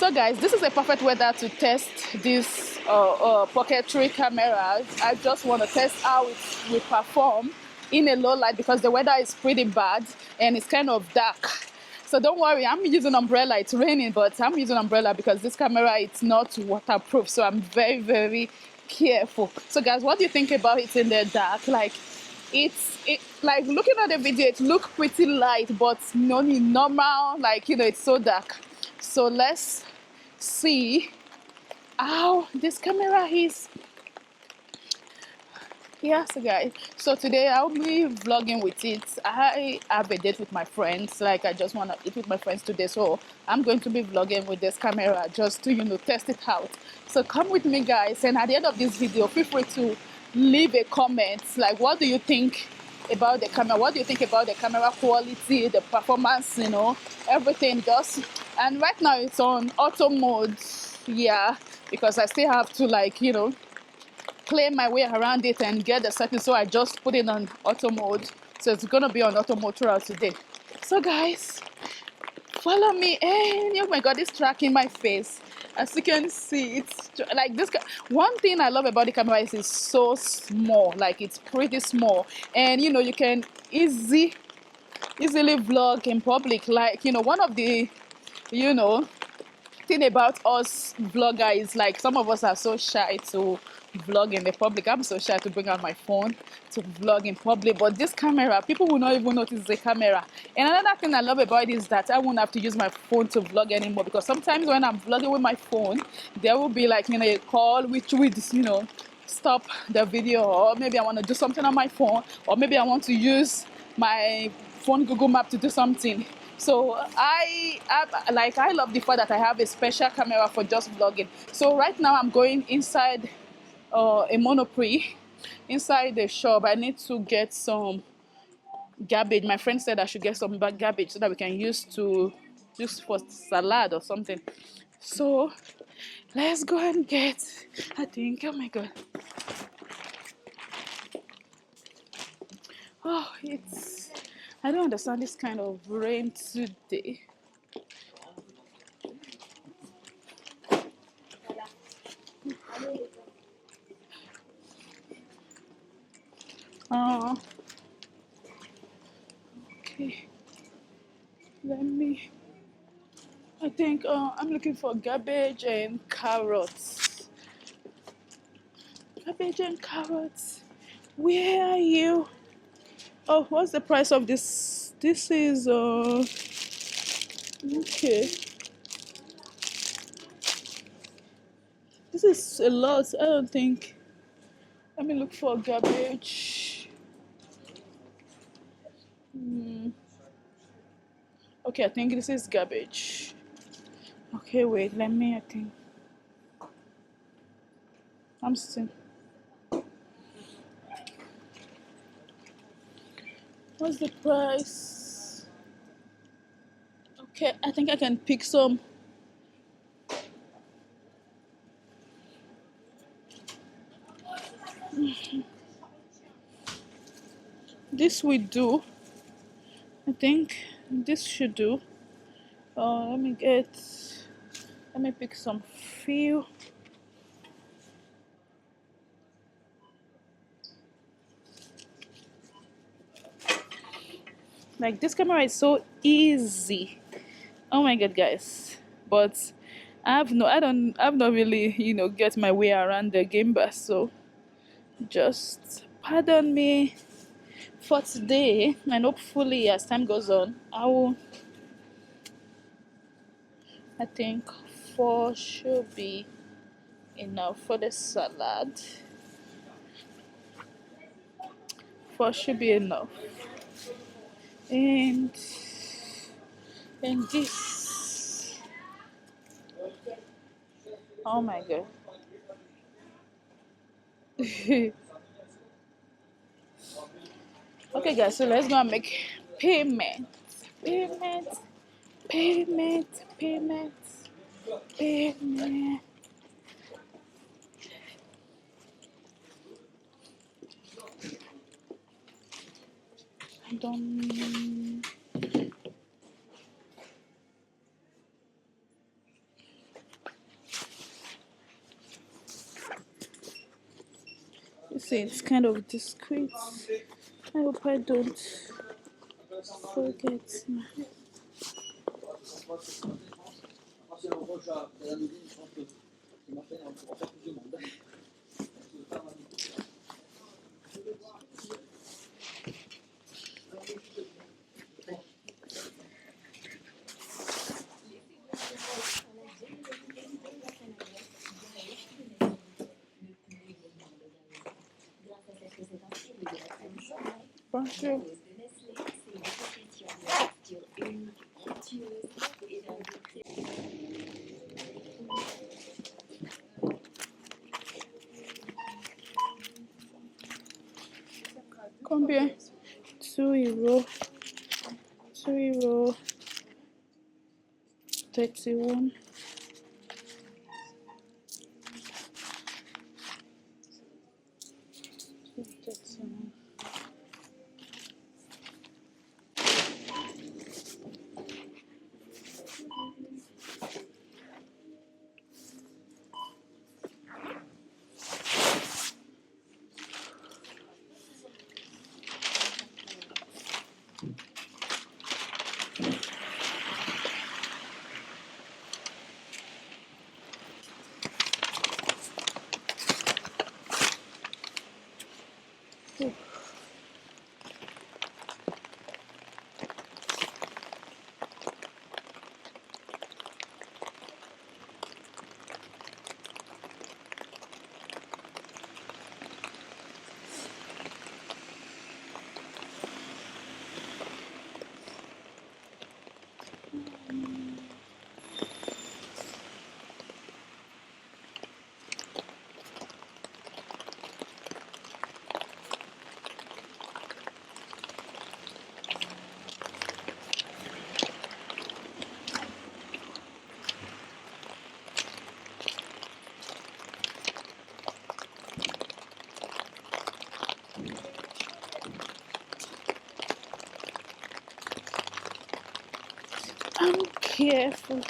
So guys, this is a perfect weather to test this Pocket 3 camera. I just want to test how it will perform in a low light because the weather is pretty bad and it's kind of dark. So don't worry, I'm using umbrella. It's raining, but I'm using umbrella because this camera, it's not waterproof. So I'm very, very careful. So guys, what do you think about it in the dark? Like, like looking at the video, it looks pretty light, but normal, like, it's so dark. So let's see how this camera is. Yeah, so guys, so today I'll be vlogging with it. I have a date with my friends, like I just want to eat with my friends today, so I'm going to be vlogging with this camera just to test it out. So come with me guys, and at the end of this video, feel free to leave a comment, like what do you think about the camera, what do you think about the camera quality, the performance, everything. Just, and right now it's on auto mode, yeah, because I still have to, like, play my way around it and get the settings, so I just put it on auto mode. So it's gonna be on auto mode throughout today. So guys, follow me. And oh my god, it's tracking my face. As you can see, it's like this. One thing I love about the camera is it's so small, like it's pretty small, and you can easily vlog in public. Like, one of the thing about us vloggers is, like, some of us are so shy to vlog in the public. I'm so shy to bring out my phone to vlog in public, but this camera, people will not even notice the camera. And another thing I love about it is that I won't have to use my phone to vlog anymore, because sometimes when I'm vlogging with my phone, there will be, like, a call which would stop the video, or maybe I want to do something on my phone, or maybe I want to use my phone Google Map to do something. So I love the fact that I have a special camera for just vlogging. So right now I'm going inside a Monoprix, inside the shop. I need to get some garbage. My friend said I should get some garbage so that we can use for salad or something. So let's go and get, I think, oh my god. Oh, I don't understand this kind of rain today. Okay, I think I'm looking for garbage and carrots. Cabbage and carrots. Where are you? Oh, what's the price of this? This is okay. This is a lot. I don't think. Let me look for garbage. Okay, I think this is garbage. Okay, wait. I think. I'm still. What's the price? Okay, I think I can pick some. This will do. I think this should do. Let me pick some few. Like, this camera is so easy. Oh my god, guys. But I've not really, get my way around the game bar, so just pardon me for today, and hopefully as time goes on, I think 4 should be enough for the salad. 4 should be enough. And this, oh my god. Okay guys, so let's go and make payment. Payment. I don't. see it's kind of discreet. I hope I don't forget my. Bonjour. Combien? 2 euros. 2 euros. 31. I'm careful.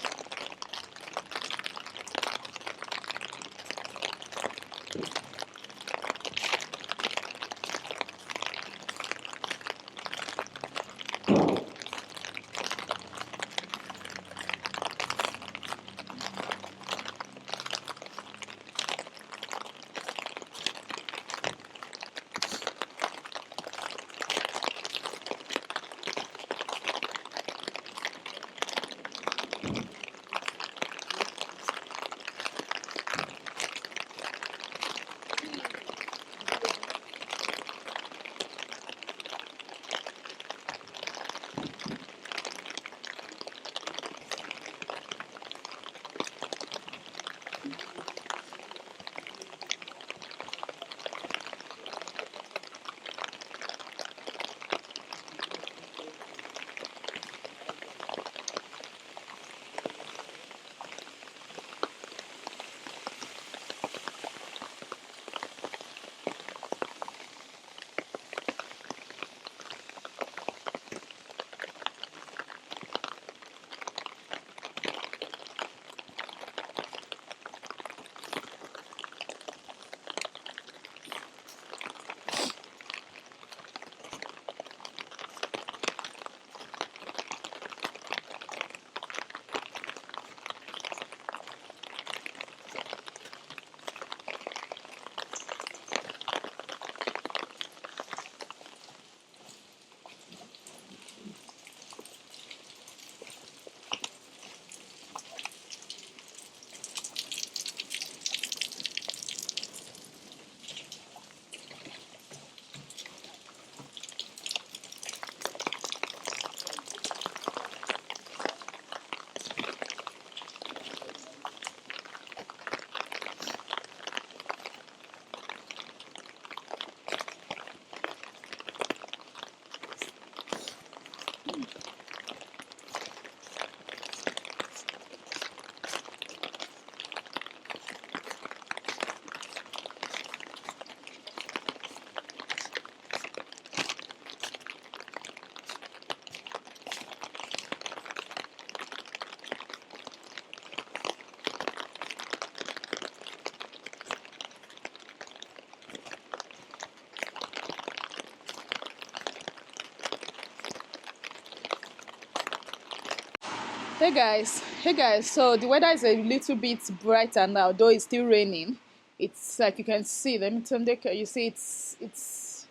Hey guys, so the weather is a little bit brighter now, though it's still raining. It's like you can see, let me turn the you see it's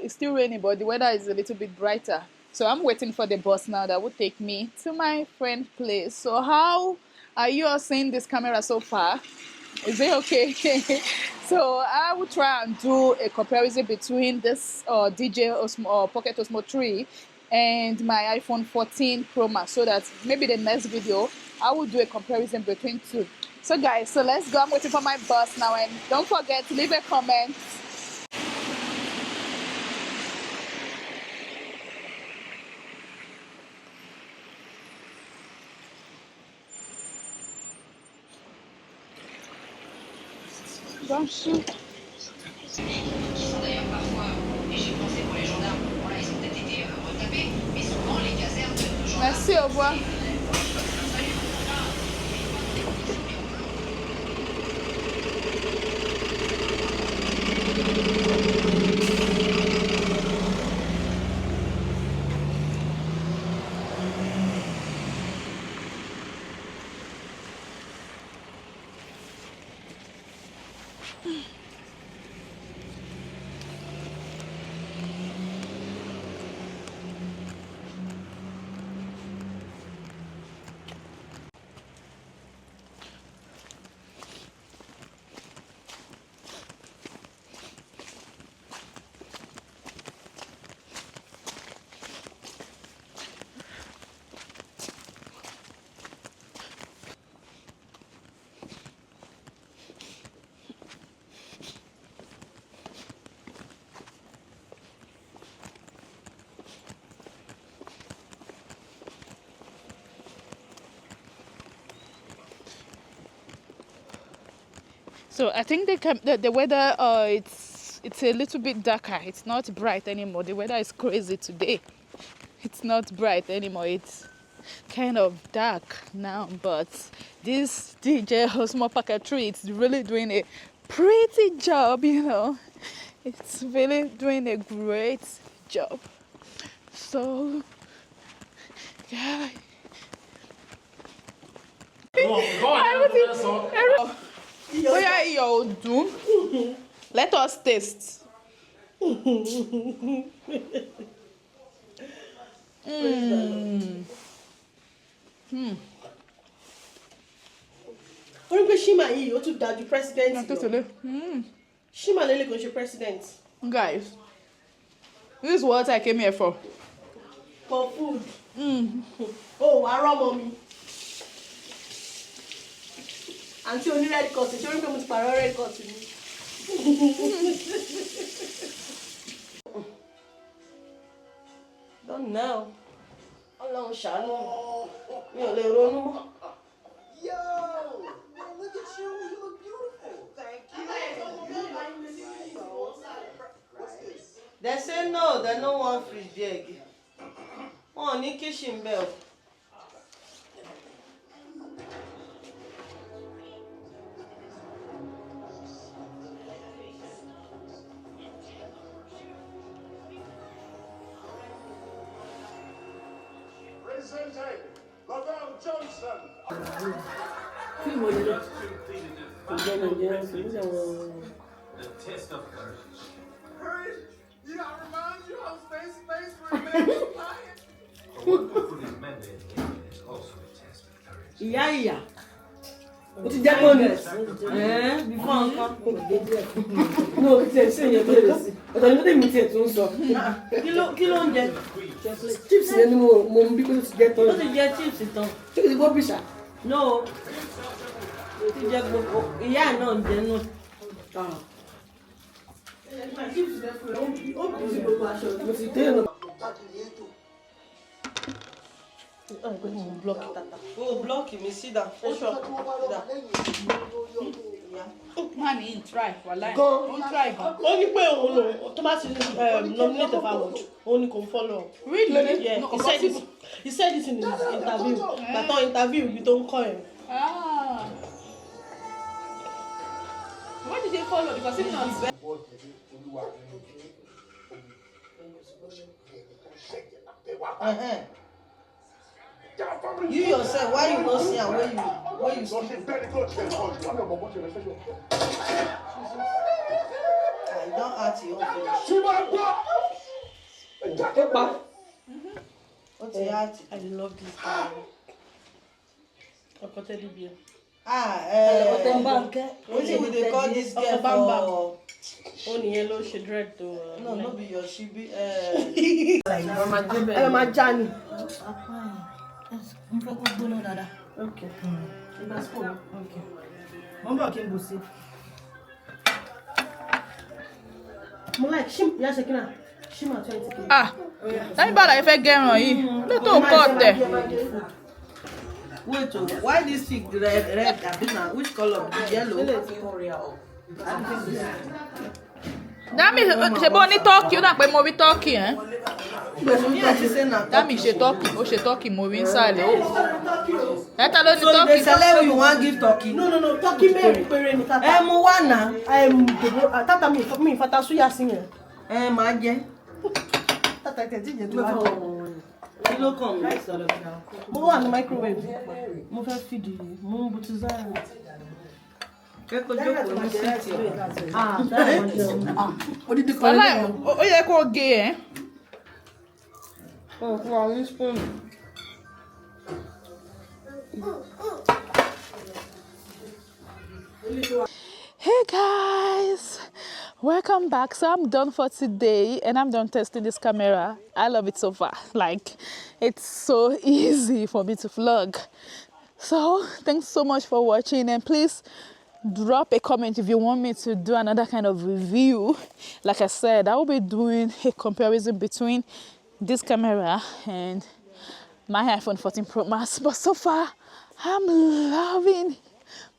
still raining, but the weather is a little bit brighter. So I'm waiting for the bus now that will take me to my friend's place. So how are you all seeing this camera so far? Is it okay? So I will try and do a comparison between this DJ Osmo or Pocket Osmo 3 and my iPhone 14 Pro Max, so that maybe the next video I will do a comparison between two. So guys, so let's go. I'm waiting for my bus now, and don't forget to leave a comment. Don't shoot. Merci, au revoir. So I think the weather it's a little bit darker. It's not bright anymore. The weather is crazy today. It's not bright anymore. It's kind of dark now. But this DJ Osmo Pocket 3, it's really doing a pretty job. It's really doing a great job. So yeah. Where you do? Let us taste. Shima yìí ó tún dájú president lọ. Shima lele kò ṣe president. Guys, this is what I came here for. For food. Oh, wàá rọ́mọ mi. Àǹtí oní red cut ṣé orí pé mo ti pààrọ̀ red cut mi. Don't know. Ọlọ́run ṣàánú mi ò lè ronú mọ́. Yo, man, look at you. You look beautiful. Thank you. What's this? They say no, they no want fish there again. Oh, ní kitchen bell. Presenting Lavelle Johnson. The test of courage. Courage? You gotta remind you how space remains quiet. For one to fully mandate is also a test of courage. Ìyá. O ti jẹ́ bonus. Before nǹkan. No, ṣe yẹn tó lè sí. Ọ̀tọ̀ ni mo tẹ̀mí tiẹ̀ tó ń sọ. Kí ló ń jẹ? Chips yẹn ni mo ń bí kó ti jẹ tán. Ó ti jẹ chips tán. Ṣé kò ti gbọ́ bìṣà? No. Ó ti jẹ gbogbo. Ìyá náà ń jẹ náà. Chips yẹn fún ẹ. Ó bí sí gbogbo aṣọ. Mo ti dé lọ. Block mi sídà. Mami, try. Don't try. Ó ní pé òun lò tó bá ti nominate for award òun ni kò ń follow. Really? Yeah. No, he said this in his interview. That interview ibi tó ń kọ́ ẹ̀. Ah. Why did they follow? Because it's not bad. You yourself, why you not see where you sleep? I don't ask you What's the art? I love this guy. What do they call this girl for? Only yellow she dread to. No, be your she be. Mama Johnny. Okay. Okay. Mama can go see. Mo like Shima 20K. Ah, let me buy that if I get on you. Little cut there. Wait, why this stick red? Which color? Yellow. That means she only talking. You not pay movie talking, eh? That means she talking. Oh, she talking movie inside. Oh, that alone So talking. they select you want give turkey. No, talking me. Moana. Tata me fata suya singer. Maje. Tata tete Kilo come. Mo wà ní microwave. Mo fẹ́ feed mo butiza. Keko joko ní city. Odidi kan Wala, ó yẹ kó gé, eh? Oh, one spoon. Hey guys, welcome back. So I'm done for today and I'm done testing this camera. I love it so far. Like, it's so easy for me to vlog. So thanks so much for watching, and please drop a comment if you want me to do another kind of review. Like I said, I will be doing a comparison between this camera and my iPhone 14 Pro Max. But so far, I'm loving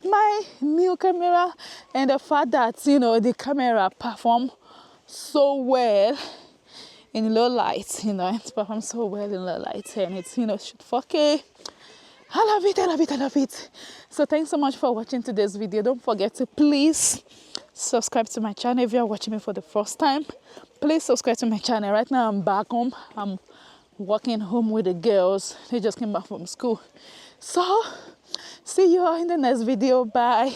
my new camera, and the fact that, you know, the camera performs so well in low light. You know, it performs so well in low light, and it's, you know, shoot 4K. I love it. So thanks so much for watching today's video. Don't forget to please subscribe to my channel. If you are watching me for the first time, please subscribe to my channel. Right now I'm back home. I'm walking home with the girls. They just came back from school. So see you all in the next video. Bye.